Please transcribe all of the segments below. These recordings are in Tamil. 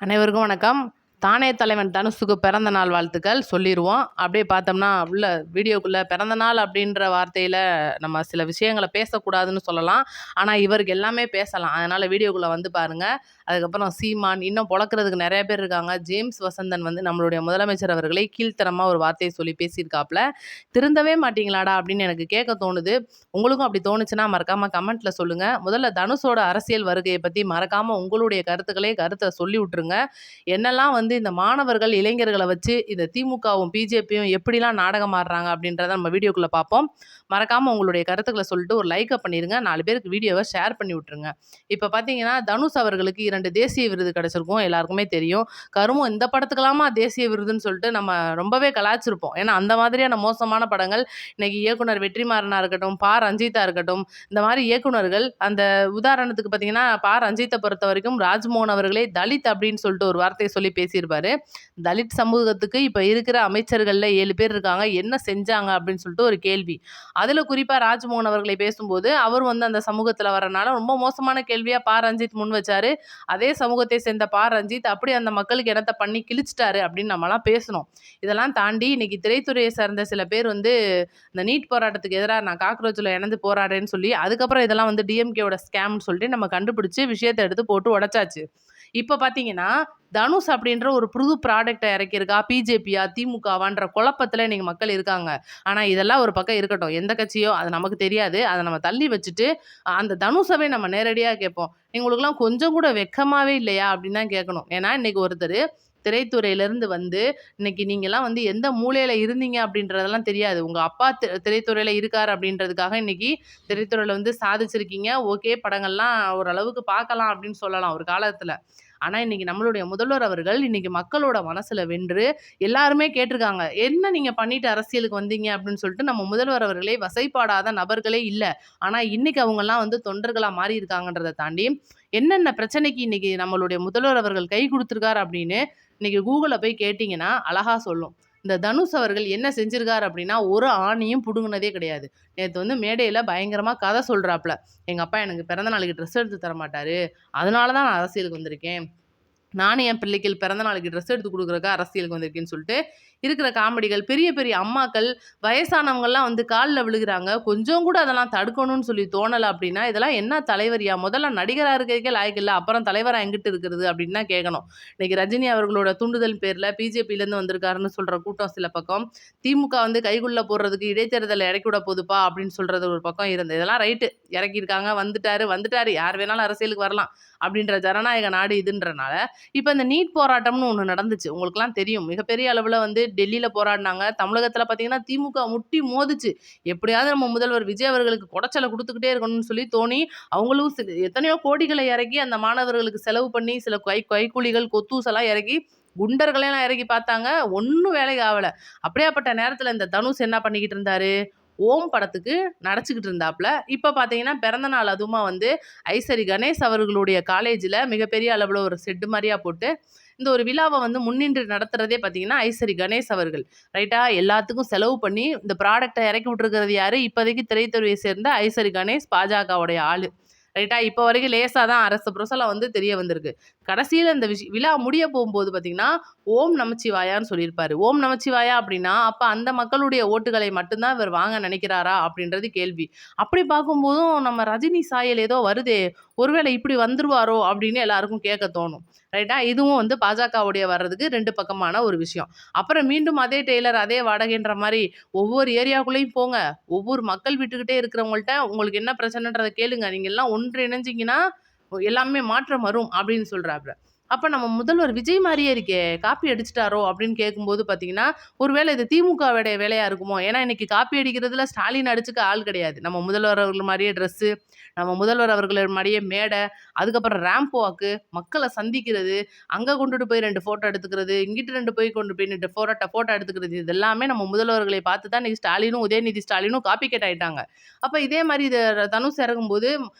அனைவருக்கும் வணக்கம். தானே தலைவன் தனுஷுக்கு பிறந்த நாள் வாழ்த்துக்கள் சொல்லிருவோம். அப்படியே பார்த்தோம்னா, உள்ள வீடியோக்குள்ள பிறந்த நாள் அப்படின்ற வார்த்தையில நம்ம சில விஷயங்கள பேசக்கூடாதுன்னு சொல்லலாம். ஆனா, இவருக்கு எல்லாமே பேசலாம். அதனால வீடியோக்குள்ள வந்து பாருங்க. அதுக்கப்புறம் சீமான், இன்னும் பொழக்கிறதுக்கு நெறைய பேர் இருக்காங்க. ஜேம்ஸ் வசந்தன் வந்து நம்மளுடைய முதலமைச்சர் அவர்களை கீழ்த்தரமா ஒரு வார்த்தைய சொல்லி பேசியிருக்காப்ல. "திருந்தவே மாட்டீங்களாடா?" அப்படின்னு எனக்கு கேட்க தோணுது. உங்களுக்கும் அப்படி தோணுச்சுன்னா மறக்காம கமெண்ட்ல சொல்லுங்க. முதல்ல தனுஷோட அரசியல் வருகைய பத்தி மறக்காம உங்களுடைய கருத்த சொல்லி விட்டுருங்க. என்னெல்லாம் வந்து இந்த மாணவர்கள், இளைஞர்கள வச்சு இந்த திமுகவும், பிஜேபியும் எப்படிலாம் நாடகம் ஆடுறாங்க அப்படின்றத நம்ம வீடியோக்குள்ள பார்ப்போம். மறக்காம உங்களுடைய கருத்துக்கள சொல்லிட்டு ஒரு லைக்க பண்ணிருங்க. 4 பேருக்கு வீடியோவ ஷேர் பண்ணி விட்டுருங்க. இப்ப பார்த்தீங்கன்னா, தனுஷ் அவர்களுக்கு 2 தேசிய விருது கிடைச்சிருக்கும். எல்லாருக்குமே தெரியும். கருமம் இந்த படத்துக்கெல்லாமா தேசிய விருதுன்னு சொல்லிட்டு நம்ம ரொம்பவே கலாய்ச்சிருப்போம். ஏன்னா, அந்த மாதிரியான மோசமான படங்கள் இன்னைக்கு இயக்குனர் வெற்றிமாறனா இருக்கட்டும், ரஞ்சிதா இருக்கட்டும், இந்த மாரி இயக்குனர்கள் அந்த உதாரணத்துக்கு பார்த்தீங்கன்னா, ரஞ்சித்த பொறுத்தவரைக்கும் ராஜ்மோகன் அவர்களே தலித் அப்படின்னு சொல்லிட்டு ஒரு வார்த்தைய சொல்லி பேசியிருப்பாரு. தலித் சமூகத்துக்கு இப்ப இருக்கிற அமைச்சர்கள்ல 7 பேர் இருக்காங்க. என்ன செஞ்சாங்க அப்படின்னு சொல்லிட்டு ஒரு கேள்வி. அதுல குறிப்பா ராஜ்மோகன் அவர்களை பேசும்போது, அவர் வந்து அந்த சமூகத்துல வரனால ரொம்ப மோசமான கேள்வியா ரஞ்சித் முன் வச்சாரு. அதே சமூகத்தை சேர்ந்த ரஞ்சித் அப்படி அந்த மக்களுக்கு என்னத்த பண்ணி கிழிச்சிட்டாரு அப்படின்னு நம்மலாம் பேசணும். இதெல்லாம் தாண்டி இன்னைக்கு திரைத்துறையை சார்ந்த சில பேர் வந்து இந்த நீட் போராட்டத்துக்கு எதிரா நான் காக்ரோச்ல இணைந்து போராடுறேன்னு சொல்லி, அதுக்கப்புறம் இதெல்லாம் வந்து டிஎம்கேவோட ஸ்கேம்ன்னு சொல்லிட்டு நம்ம கண்டுபிடிச்சு விஷயத்த எடுத்து போட்டு உடைச்சாச்சு. இப்ப பார்த்தீங்கன்னா, தனுஷ் அப்படின்ற ஒரு புது ப்ராடக்ட்ட இறக்கியிருக்கா, பிஜேபியா, திமுகவான்ற குழப்பத்துல இன்னைக்கு மக்கள் இருக்காங்க. ஆனா இதெல்லாம் ஒரு பக்கம் இருக்கட்டும். எந்த கட்சியோ அது நமக்கு தெரியாது. அத நம்ம தள்ளி வச்சுட்டு, அந்த தனுஷவே நம்ம நேரடியா கேட்போம். "உங்களுக்கெல்லாம் கொஞ்சம் கூட வெட்கமாவே இல்லையா?" அப்படின்னு தான் கேட்கணும். ஏன்னா இன்னைக்கு ஒருத்தரு திரைத்துறையிலிருந்து வந்து, இன்னைக்கு நீங்கலாம் வந்து எந்த மூலையில இருந்தீங்க அப்படின்றதெல்லாம் தெரியாது. உங்க அப்பா திரைத்துறையில இருக்காரு அப்படின்றதுக்காக இன்னைக்கு திரைத்துறையில வந்து சாதிச்சிருக்கீங்க. ஓகே படங்கள்லாம் ஓரளவுக்கு பார்க்கலாம் அப்படின்னு சொல்லலாம் ஒரு காலத்துல. ஆனா, இன்னைக்கு நம்மளுடைய முதல்வர் அவர்கள் இன்னைக்கு மக்களோட மனசுல வென்று எல்லாருமே கேட்டிருக்காங்க. "என்ன நீங்க பண்ணிட்டு அரசியலுக்கு வந்தீங்க?" அப்படின்னு சொல்லிட்டு நம்ம முதல்வர் அவர்களே வசைபாடாத நபர்களே இல்ல. ஆனா, இன்னைக்கு அவங்கலாம் வந்து தொண்டர்களா மாறியிருக்காங்கன்றத தாண்டி, என்னென்ன பிரச்சனைக்கு இன்னைக்கு நம்மளுடைய முதல்வர் அவர்கள் கை குடுத்துருக்காரு அப்படின்னு, இன்னைக்கு Googleல போய் கேட்டீங்கன்னா, அழகா சொல்லும். இந்த தனுஷ் அவர்கள் என்ன செஞ்சிருக்காரு அப்படின்னா, ஒரு ஆணியும் புடுங்குனதே கிடையாது. நேத்து வந்து மேடையில பயங்கரமா கதை சொல்றாப்ல. "எங்க அப்பா எனக்கு பிறந்த நாளுக்கு ட்ரெஸ் எடுத்து தரமாட்டாரு. அதனால தான் நான் அரசியலுக்கு வந்திருக்கேன். நானும் என் பிள்ளைக்கு பிறந்த நாளைக்கு ட்ரெஸ் எடுத்து குடுக்குறதுக்கு அரசியலுக்கு வந்திருக்கேன்னு சொல்லிட்டு, இருக்கிற காமெடிகள் பெரிய பெரிய அம்மாக்கள், வயசானவங்கலாம் வந்து கால்ல விழுகுறாங்க. கொஞ்சம் கூட அதெல்லாம் தடுக்கணும்னு சொல்லி தோணல அப்டின்னா, இதெல்லாம் என்ன தலைவரியா? முதல்ல நடிகரா இருக்கிறதுக்கே லாயக்கு இல்ல. அப்புறம் தலைவரா எங்கிட்டு இருக்கிறது? அப்டின்னு தான் கேட்கணும். இன்னைக்கு ரஜினி அவர்களோட தூண்டுதல் பேர்ல பிஜேபிலேருந்து வந்திருக்காருன்னு சொல்ற கூட்டம் சில பக்கம், திமுக வந்து கைக்குள்ள போடுறதுக்கு இடைத்தேர்தல இறக்கி விட போதுப்பா அப்டின்னு சொல்றது ஒரு பக்கம் இருந்தது. இதெல்லாம் ரைட்டு. இறக்கியிருக்காங்க, வந்துட்டாரு, வந்துட்டாரு. யார் வேணாலும் அரசியலுக்கு வரலாம். அப்டின்ற ஜனநாயக நாடு இதுன்றனால, இப்ப இந்த நீட் போராட்டம்னு ஒண்ணு நடந்துச்சு. உங்களுக்கெல்லாம் தெரியும். மிகப்பெரிய அளவுல வந்து டெல்லியில போராடுனாங்க. தமிழகத்துல பார்த்தீங்கன்னா, திமுக முட்டி மோதுச்சு. எப்படியாவது நம்ம முதல்வர் விஜய் அவர்களுக்கு கொடைச்சல குடுத்துக்கிட்டே இருக்கணும்னு சொல்லி தோணி, அவங்களும் எத்தனையோ கோடிகளை இறக்கி அந்த மாணவர்களுக்கு செலவு பண்ணி, சில கைக்கூலிகள், கொத்தூசெல்லாம் இறக்கி, குண்டர்களையெல்லாம் இறக்கி பார்த்தாங்க. ஒண்ணும் வேலைக்கு ஆவல. அப்படியாப்பட்ட நேரத்துல இந்த தனுஷ் என்ன பண்ணிக்கிட்டு இருந்தாரு? ஓம் படத்துக்கு நடிச்சுக்கிட்டு இருந்தாப்ல. இப்ப பார்த்தீங்கன்னா, பிறந்த நாள் அதுவுமா வந்து ஐசரி கணேஷ் அவர்களுடைய காலேஜ்ல மிகப்பெரிய அளவுல ஒரு செட்டு மாரியா போட்டு, இந்த ஒரு விழாவ வந்து முன்னின்று நடத்துறதே பார்த்தீங்கன்னா, ஐசரி கணேஷ் அவர்கள். ரைட்டா? எல்லாத்துக்கும் செலவு பண்ணி இந்த ப்ராடக்ட்ட இறக்கி விட்டுருக்கிறது யாரு? இப்போதைக்கு திரைத்துறையை சேர்ந்த ஐசரி கணேஷ் பாஜகவுடைய ஆளு. ரைட்டா? இப்ப வரைக்கும் லேசா தான் அரச புரசலா வந்து தெரிய வந்திருக்கு. கடைசியில இந்த விழா முடிய போகும்போது பார்த்தீங்கன்னா, ஓம் நமச்சிவாயான்னு சொல்லியிருப்பாரு. ஓம் நமச்சிவாயா அப்படின்னா, அப்ப அந்த மக்களுடைய ஓட்டுகளை மட்டும் தான் இவர் வாங்க நினைக்கிறாரா? அப்படின்றது கேள்வி. அப்படி பார்க்கும்போதும் நம்ம ரஜினி சாயல் ஏதோ வருதே! ஒருவேளை இப்படி வந்துருவாரோ? அப்படின்னு எல்லாருக்கும் கேட்க தோணும். ரைட்டா? இதுவும் வந்து பாஜகவுடைய வர்றதுக்கு 2 பக்கமான ஒரு விஷயம். அப்புறம் மீண்டும் அதே டெய்லர், அதே வாடகைன்ற மாரி ஒவ்வொரு ஏரியாக்குள்ளேயும் போங்க. ஒவ்வொரு மக்கள் வீட்டுக்கிட்டே இருக்கிறவங்கள்ட்ட உங்களுக்கு என்ன பிரச்சனைன்றத கேளுங்க. நீங்க எல்லாம் ஒன்றிணைஞ்சீங்கன்னா, எல்லாமே மாற்றம் வரும் அப்படின்னு சொல்றாப்ல. அப்ப நம்ம முதல்வர் விஜய் மாரியே இருக்கே! காப்பி அடிச்சுட்டாரோ! அப்படின்னு கேட்கும்போது பார்த்தீங்கன்னா, ஒருவேளை இது திமுகவுடைய வேலையா இருக்குமோ? ஏன்னா இன்னைக்கு காப்பி அடிக்கிறதுல ஸ்டாலின் அடிச்சுக்க ஆள் கிடையாது. நம்ம முதல்வர் அவர்கள் மாரியே ட்ரெஸ்ஸு, நம்ம முதல்வர் அவர்கள் மாரியே மேடை, அதுக்கப்புறம் ரேம்ப் வாக்கு, மக்கள சந்திக்கிறது, அங்க கொண்டுட்டு போய் 2 ஃபோட்டோ எடுத்துக்கிறது, இங்கிட்டு 2 போய் கொண்டு போய் நின்று ஃபோட்டோ எடுத்துக்கிறது. இது எல்லாமே நம்ம முதல்வர்களை பார்த்து தான் இன்னைக்கு ஸ்டாலினும், உதயநிதி ஸ்டாலினும் காப்பி கேட் ஆயிட்டாங்க. அப்ப இதே மாரி தனுஷ் இறங்கும்போது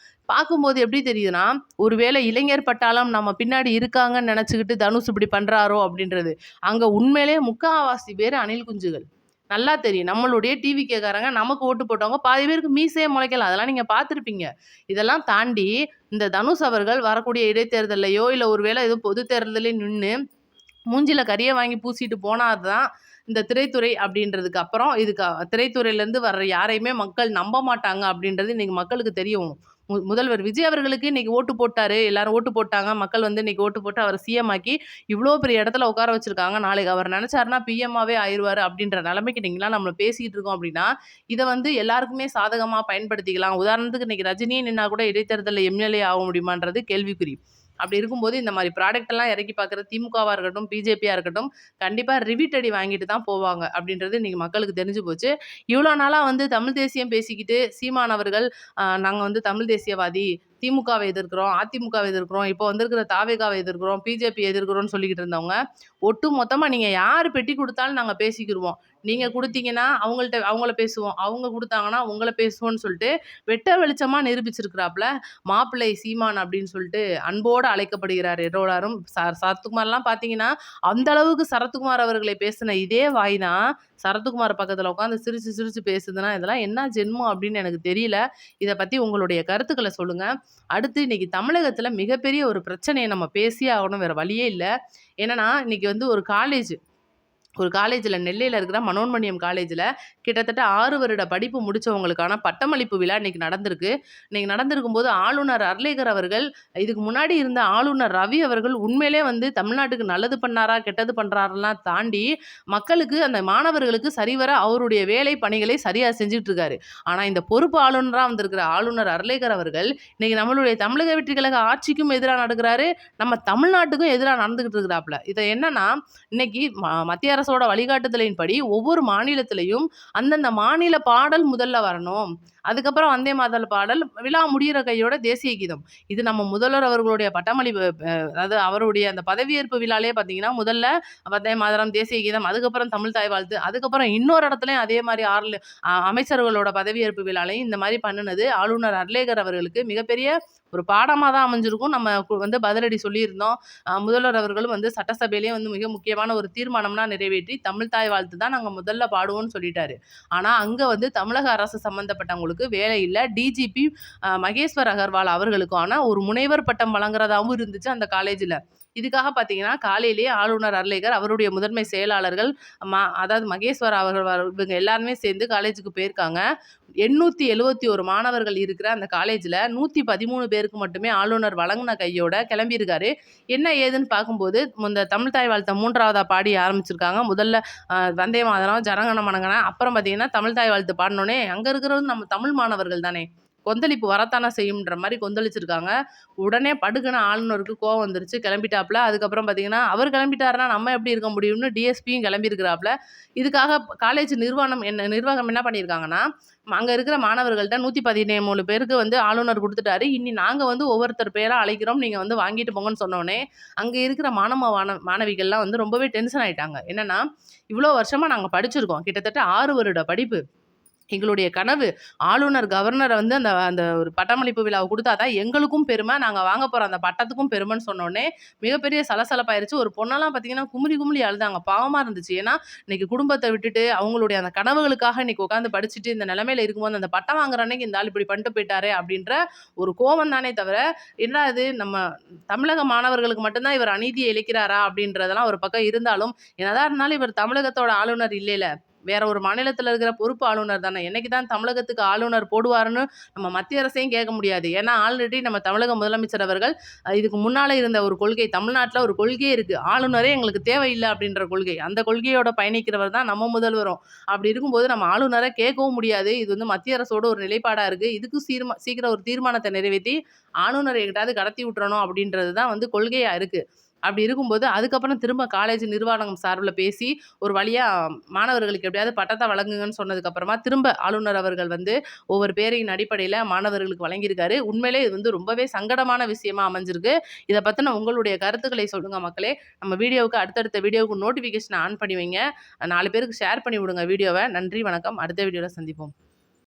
பார்க்கும்போது எப்படி தெரியுதுன்னா, ஒருவேளை இளைஞர் பட்டாளம் நம்ம பின்னாடி இருக்காங்கன்னு நெனச்சுக்கிட்டு தனுஷ் இப்படி பண்றாரோ அப்படின்றது. அங்க உண்மையிலேயே முக்காவாசி பேரு அணில் குஞ்சுகள். நல்லா தெரியும். நம்மளுடைய டிவிகேக்காரங்க நமக்கு ஓட்டு போட்டவங்க பாதி பேருக்கு மீசையே முளைக்கல. அதெல்லாம் நீங்க பார்த்துருப்பீங்க. இதெல்லாம் தாண்டி இந்த தனுஷ் அவர்கள் வரக்கூடிய இடைத்தேர்தல்லயோ, இல்ல ஒரு வேளை எதுவும் பொது தேர்தல்லயோ நின்னு மூஞ்சில கரிய வாங்கி பூசிட்டு போனா தான் இந்த திரைத்துறை அப்படின்றதுக்கு அப்புறம் இதுக்கு திரைத்துறையிலேருந்து வர்ற யாரையுமே மக்கள் நம்ப மாட்டாங்க அப்படின்றது இன்னைக்கு மக்களுக்கு தெரியும். முதல்வர் விஜய் அவர்களுக்கு இன்னைக்கு ஓட்டு போட்டாரு. எல்லாரும் ஓட்டு போட்டாங்க. மக்கள் வந்து இன்னைக்கு ஓட்டு போட்டு அவர சிஎம் ஆக்கி இவ்ளோ பெரிய இடத்துல உட்கார வச்சிருக்காங்க. நாளைக்கு அவர் நெனச்சாருன்னா பிஎம்மாவே ஆயிருவாரு அப்படின்ற நிலைமைக்கு இன்னைக்கெல்லாம் நம்ம பேசிட்டு இருக்கோம் அப்படின்னா, இத வந்து எல்லாருக்குமே சாதகமா பயன்படுத்திக்கலாம். உதாரணத்துக்கு இன்னைக்கு ரஜினியே நின்னா கூட இடைத்தேர்தல்ல எம்எல்ஏ ஆக முடியுமான்றது கேள்விக்குறி. அப்படி இருக்கும்போது இந்த மாரி ப்ராடக்ட் எல்லாம் இறக்கி பார்க்குற திமுகவா இருக்கட்டும், பிஜேபியா இருக்கட்டும், கண்டிப்பா ரிவீட் அடி வாங்கிட்டு தான் போவாங்க. அப்படின்றது இன்னைக்கு மக்களுக்கு தெரிஞ்சு போச்சு. இவ்வளோ நாளா வந்து தமிழ் தேசியம் பேசிக்கிட்டு சீமான் அவர்கள் நாங்க வந்து தமிழ் தேசியவாதி, திமுகவை எதிர்க்கிறோம், அதிமுகவை எதிர்க்கிறோம், இப்போ வந்திருக்கிற தாவேகாவை எதிர்க்கிறோம், பிஜேபி எதிர்க்கிறோம்னு சொல்லிக்கிட்டு இருந்தவங்க, ஒட்டு மொத்தமா நீங்க யாரு பெட்டி குடுத்தாலும் நாங்க பேசிக்கிருவோம். நீங்க குடுத்தீங்கன்னா அவங்கள பேசுவோம். அவங்க குடுத்தாங்கன்னா உங்கள பேசுவோம்ன்னு சொல்லிட்டு வெட்ட வெளிச்சமா நிரூபிச்சிருக்கிறாப்ல. மாப்பிள்ளை சீமான் அப்படின்னு சொல்லிட்டு அன்போடு அழைக்கப்படுகிறார் எல்லோராரும். சரத்குமார்லாம் பார்த்தீங்கன்னா, அந்த அளவுக்கு சரத்குமார் அவர்களை பேசின இதே வாய் தான் சரத்குமார் பக்கத்துல உட்காந்து சிரிச்சு சிரிச்சு பேசுதுன்னா, இதெல்லாம் என்ன ஜென்மம் அப்படின்னு எனக்கு தெரியல. இத பத்தி உங்களுடைய கருத்துக்கள சொல்லுங்க. அடுத்து இன்னைக்கு தமிழகத்துல மிகப்பெரிய ஒரு பிரச்சனைய நம்ம பேசியே ஆகணும். வேற வழியே இல்ல. என்னன்னா, இன்னைக்கு வந்து ஒரு காலேஜ்ல நெல்லையில இருக்கிற மனோன்மணியம் காலேஜ்ல கிட்டத்தட்ட 6 வருட படிப்பு முடிச்சவங்களுக்கான பட்டமளிப்பு விழா இன்னைக்கு நடந்திருக்கு. இன்னைக்கு நடந்திருக்கும்போது ஆளுநர் அர்லேகர் அவர்கள், இதுக்கு முன்னாடி இருந்த ஆளுநர் ரவி அவர்கள் உண்மையிலே வந்து தமிழ்நாட்டுக்கு நல்லது பண்ணாரா, கெட்டது பண்றாருலாம் தாண்டி, மக்களுக்கு அந்த மாணவர்களுக்கு சரிவர அவருடைய வேலை பணிகளை சரியா செஞ்சுட்டு இருக்காரு. ஆனா இந்த பொறுப்பு ஆளுநரா வந்திருக்கிற ஆளுநர் அர்லேகர் அவர்கள், இன்னைக்கு நம்மளுடைய தமிழக வெற்றி கழக ஆட்சிக்கும் எதிரா நடக்கிறாரு, நம்ம தமிழ்நாட்டுக்கும் எதிரா நடந்துகிட்டு இருக்கிறாப்ல. இத என்னன்னா, இன்னைக்கு மத்திய அரசோட வழிகாட்டுதலின்படி ஒவ்வொரு மாநிலத்திலையும் அந்தந்த மாநில பாடல் முதல்ல வரணும். அதுக்கப்புறம் வந்தே மாதர் பாடல், விழா முடியிற கையோட தேசிய கீதம். இது நம்ம முதல்வர் அவர்களுடைய பட்டமளிப்பு அதாவது அவருடைய அந்த பதவியேற்பு விழாலயே பார்த்தீங்கன்னா, முதல்ல வந்தே மாதரம், தேசிய கீதம், அதுக்கப்புறம் தமிழ் தாய் வாழ்த்து, அதுக்கப்புறம் இன்னொரு இடத்துலயும் அதே மாரி அமைச்சர்களோட பதவியேற்பு விழாலயும் இந்த மாரி பண்ணுனது ஆளுநர் அர்லேகர் அவர்களுக்கு மிகப்பெரிய ஒரு பாடமா தான் அமைஞ்சிருக்கும். நம்ம வந்து பதிலடி சொல்லியிருந்தோம். முதல்வர் அவர்களும் வந்து சட்டசபையிலேயே வந்து மிக முக்கியமான ஒரு தீர்மானம்லாம் நிறைவேற்றி, தமிழ் தாய் வாழ்த்து தான் நாங்க முதல்ல பாடுவோம்னு சொல்லிட்டாரு. ஆனா, அங்க வந்து தமிழக அரசு சம்மந்தப்பட்டவங்களுக்கு வேலை இல்ல. டிஜிபி மகேஸ்வர் அகர்வால் அவர்களுக்கான ஒரு முனைவர் பட்டம் வழங்குறதாவும் இருந்துச்சு அந்த காலேஜ்ல. இதுக்காக பார்த்தீங்கன்னா, காலையிலேயே ஆளுநர் அர்லேகர், அவருடைய முதன்மை செயலாளர்கள், அதாவது மகேஸ்வர் அவர்கள் இவங்க எல்லாருமே சேர்ந்து காலேஜுக்கு போயிருக்காங்க. 871 மாணவர்கள் இருக்கிற அந்த காலேஜ்ல 113 பேருக்கு மட்டுமே ஆளுநர் வழங்குன கையோட கிளம்பியிருக்காரு. என்ன ஏதுன்னு பார்க்கும்போது, இந்த தமிழ் தாய் வாழ்த்த 3வதா பாடி ஆரம்பிச்சிருக்காங்க. முதல்ல வந்தே மாதரம், ஜனகண மனகன, அப்புறம் பார்த்தீங்கன்னா, தமிழ் தாய் வாழ்த்து பாடுனோனே, அங்க இருக்கிறது நம்ம தமிழ் மாணவர்கள் தானே! கொந்தளிப்பு வரத்தானே செய்யும்ன்ற மாரி கொந்தளிச்சிருக்காங்க. உடனே படுக்குன்னு ஆளுநருக்கு கோவம் வந்துருச்சு. கிளம்பிட்டாப்ல. அதுக்கப்புறம் பார்த்தீங்கன்னா, அவர் கிளம்பிட்டாருன்னா நம்ம எப்படி இருக்க முடியும்னு டிஎஸ்பியும் கிளம்பியிருக்கிறாப்ல. இதுக்காக காலேஜ் நிர்வாகம் என்ன பண்ணியிருக்காங்கன்னா, அங்க இருக்கிற மாணவர்கள்ட்ட 113 பேருக்கு வந்து ஆளுநர் குடுத்துட்டாரு. இனி நாங்க வந்து ஒவ்வொருத்தர் பேரா அழைக்கிறோம். நீங்க வந்து வாங்கிட்டு போங்கன்னு சொன்னோனே, அங்க இருக்கிற மாணவிகள்லாம் வந்து ரொம்பவே டென்ஷன் ஆயிட்டாங்க. என்னன்னா, இவ்ளோ வருஷமா நாங்க படிச்சிருக்கோம். கிட்டத்தட்ட 6 வருட படிப்பு. எங்களுடைய கனவு ஆளுநர், கவர்னர வந்து அந்த அந்த ஒரு பட்டமளிப்பு விழாவ குடுத்தா தான் எங்களுக்கும் பெருமை. நாங்க வாங்க போற அந்த பட்டத்துக்கும் பெருமைன்னு சொன்னோனே, மிகப்பெரிய சலசலப்பாயிருச்சு. ஒரு பொண்ணெல்லாம் பார்த்தீங்கன்னா, குமுறி குமுறி அழுதாங்க. பாவமா இருந்துச்சு. ஏன்னா, இன்னைக்கு குடும்பத்த விட்டுட்டு, அவங்களுடைய அந்த கனவுகளுக்காக இன்னைக்கு உட்காந்து படிச்சுட்டு இந்த நிலைமையில இருக்கும்போது, அந்த பட்டம் வாங்குற அன்னைக்கு இந்த ஆள் இப்படி பண்ணிட்டு போயிட்டாரே! அப்படின்ற ஒரு கோவம் தானே தவிர, என்னடா இது நம்ம தமிழக மாணவர்களுக்கு மட்டும் தான் இவர் அநீதிய இழைக்கிறாரா? அப்படின்றதெல்லாம் ஒரு பக்கம் இருந்தாலும், என்னதான் இருந்தாலும் இவர் தமிழகத்தோட ஆளுநர் இல்லைல. வேற ஒரு மாநிலத்தில இருக்கிற பொறுப்பு ஆளுநர் தானே. என்னைக்கு தான் தமிழகத்துக்கு ஆளுநர் போடுவாருன்னு நம்ம மத்திய அரசையும் கேட்க முடியாது. ஏன்னா, ஆல்ரெடி நம்ம தமிழக முதலமைச்சர் அவர்கள் இதுக்கு முன்னால இருந்த ஒரு கொள்கை, தமிழ்நாட்டுல ஒரு கொள்கையே இருக்கு. ஆளுநரே எங்களுக்கு தேவையில்ல அப்படின்ற கொள்கை. அந்த கொள்கையோட பயணிக்கிறவர் தான் நம்ம முதல்வரும். அப்படி இருக்கும்போது நம்ம ஆளுநர கேட்கவும் முடியாது. இது வந்து மத்திய அரசோட ஒரு நிலைப்பாடா இருக்கு. இதுக்கு சீக்கிரம் ஒரு தீர்மானத்த நிறைவேத்தி ஆளுநர எங்கிட்டாவது கடத்தி விட்டுறணும் அப்படின்றது தான் வந்து கொள்கையா இருக்கு. அப்படி இருக்கும்போது, அதுக்கப்புறம் திரும்ப காலேஜ் நிர்வாகம் சார்புல பேசி, ஒரு வழியா மாணவர்களுக்கு எப்படியாவது பட்டத்த வழங்குங்கன்னு சொன்னதுக்கப்புறமா, திரும்ப ஆளுநர் அவர்கள் வந்து ஒவ்வொரு பேரையின் அடிப்படையில மாணவர்களுக்கு வழங்கியிருக்காரு. உண்மையிலே இது வந்து ரொம்பவே சங்கடமான விஷயமா அமைஞ்சிருக்கு. இத பத்தின உங்களுடைய கருத்துக்களை சொல்லுங்க மக்களே. நம்ம வீடியோவுக்கு அடுத்தடுத்த வீடியோவுக்கு நோட்டிஃபிகேஷன் ஆன் பண்ணி வைங்க. 4 பேருக்கு ஷேர் பண்ணி விடுங்க வீடியோவ. நன்றி, வணக்கம். அடுத்த வீடியோல சந்திப்போம்.